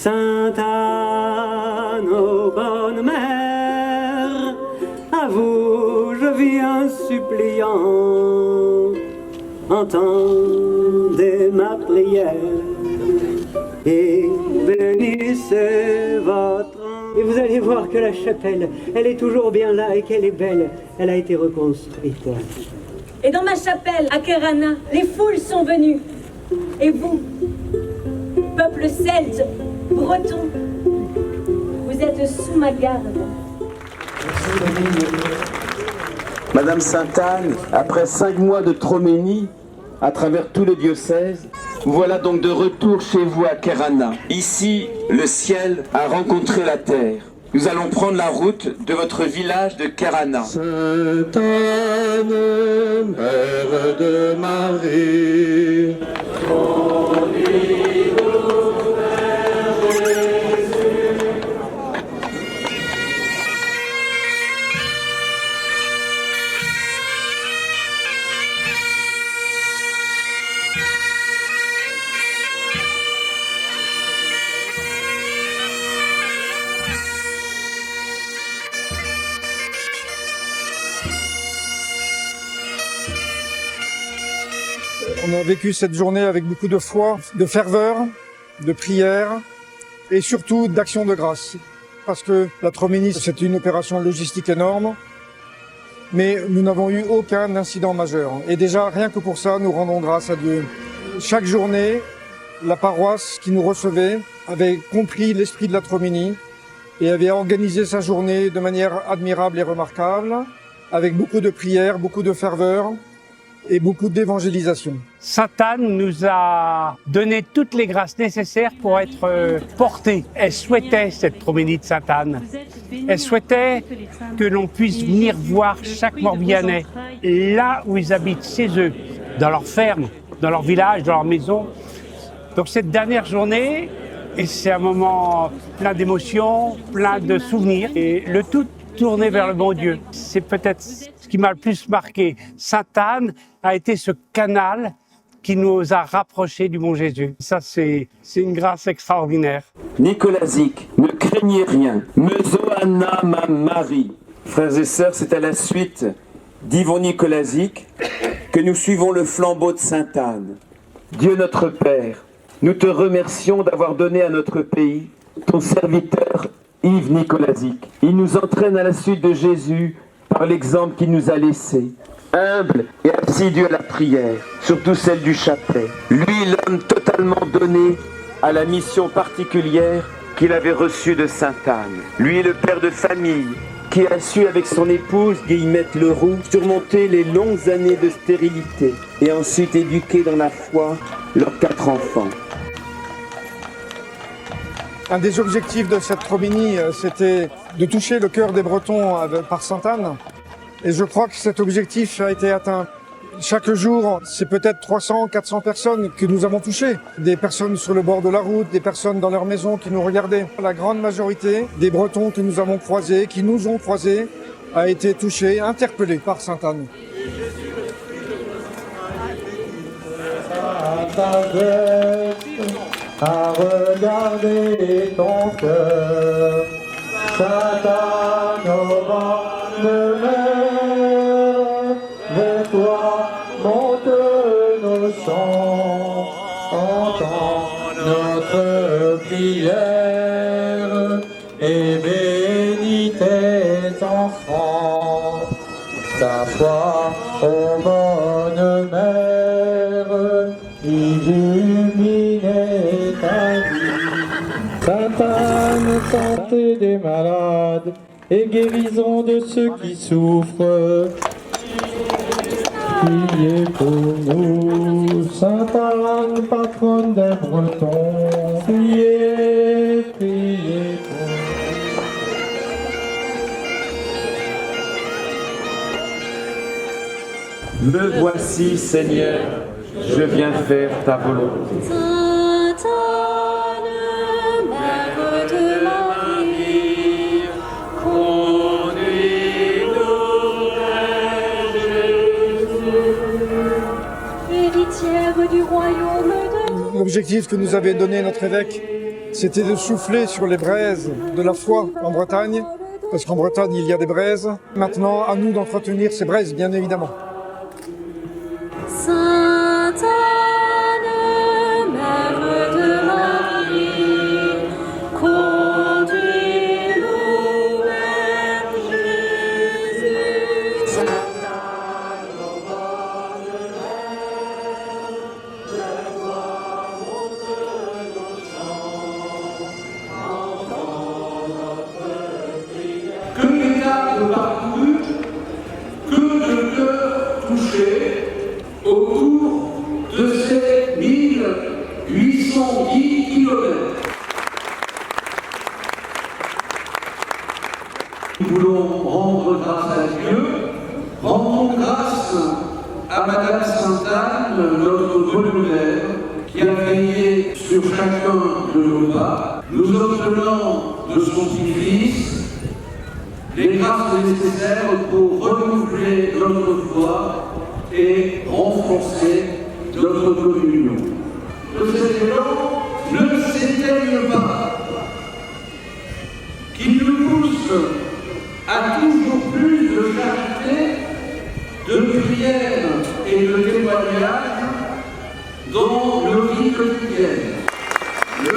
Sainte Anne, ô bonne mère, à vous je viens suppliant, entendez ma prière et bénissez votre... Et vous allez voir que la chapelle, elle est toujours bien là et qu'elle est belle. Elle a été reconstruite. Et dans ma chapelle, à Kerana, les foules sont venues. Et vous, peuple celte, breton, vous êtes sous ma garde. Madame Sainte-Anne, après 5 mois de troménie, à travers tous les diocèses, vous voilà donc de retour chez vous à Kerana. Ici, le ciel a rencontré la terre. Nous allons prendre la route de votre village de Kerana. Sainte Anne, Mère de Marie, on a vécu cette journée avec beaucoup de foi, de ferveur, de prière et surtout d'action de grâce. Parce que la Troménie, c'est une opération logistique énorme, mais nous n'avons eu aucun incident majeur. Et déjà, rien que pour ça, nous rendons grâce à Dieu. Chaque journée, la paroisse qui nous recevait avait compris l'esprit de la Troménie et avait organisé sa journée de manière admirable et remarquable, avec beaucoup de prière, beaucoup de ferveur et beaucoup d'évangélisation. Sainte Anne nous a donné toutes les grâces nécessaires pour être portés. Elle souhaitait cette Troménie de Sainte Anne. Elle souhaitait que l'on puisse venir voir chaque Morbihanais là où ils habitent, chez eux, dans leur ferme, dans leur village, dans leur maison. Donc cette dernière journée, et c'est un moment plein d'émotions, plein de souvenirs, et le tout tourné vers le bon Dieu. C'est peut-être ce qui m'a le plus marqué. Sainte Anne a été ce canal qui nous a rapprochés du bon Jésus. Ça, c'est une grâce extraordinaire. Nicolazic, ne craignez rien. Mezoana ma Marie. Frères et sœurs, c'est à la suite d'Yvon Nicolazic que nous suivons le flambeau de Sainte Anne. Dieu notre Père, nous te remercions d'avoir donné à notre pays ton serviteur Yves Nicolazic. Il nous entraîne à la suite de Jésus par l'exemple qu'il nous a laissé. Humble et assidu à la prière, surtout celle du chapelet. Lui, l'homme totalement donné à la mission particulière qu'il avait reçue de Sainte Anne. Lui, le père de famille, qui a su avec son épouse Guillemette Leroux surmonter les longues années de stérilité et ensuite éduquer dans la foi leurs 4 enfants. Un des objectifs de cette Troménie, c'était de toucher le cœur des Bretons par Sainte Anne. Et je crois que cet objectif a été atteint. Chaque jour, c'est peut-être 300, 400 personnes que nous avons touchées. Des personnes sur le bord de la route, des personnes dans leur maison qui nous regardaient. La grande majorité des Bretons que nous avons croisés, qui nous ont croisés, a été touchée, interpellée par Sainte Anne. À regarder ton cœur, Sainte Anne, ô bonne mère, vers toi montent nos chants, entends notre prière et bénis tes enfants. Ta foi, ô bonne mère, illumine ta vie. Sainte Anne, santé des malades et guérison de ceux qui souffrent. Priez pour nous, Sainte Anne, patronne des Bretons. Priez, priez pour nous. Me voici, Seigneur, je viens faire ta volonté. Sainte Anne, Mère de Marie, conduis-nous vers Jésus, héritière du royaume de Dieu. L'objectif que nous avait donné notre évêque, c'était de souffler sur les braises de la foi en Bretagne, parce qu'en Bretagne, il y a des braises. Maintenant, à nous d'entretenir ces braises, bien évidemment. Sainte Anne, Mère de Marie, conduis-nous vers Jésus. Sainte Anne, au bord de mer, lève-toi contre nos chants, entends notre prière. Que d'étapes parcourues, que de cœurs touchés au cours de ces 1810 kilomètres. Nous voulons rendre grâce à Dieu, rendons grâce à Madame Sainte-Anne, notre bonne mère, qui a veillé sur chacun de nos pas, nous obtenant de son petit-fils les grâces nécessaires pour renouveler notre foi et renforcer notre communion. Que cet élan ne s'éteigne pas, qu'il nous pousse à toujours plus de charité, de prière et de témoignage dans nos vies quotidiennes. Le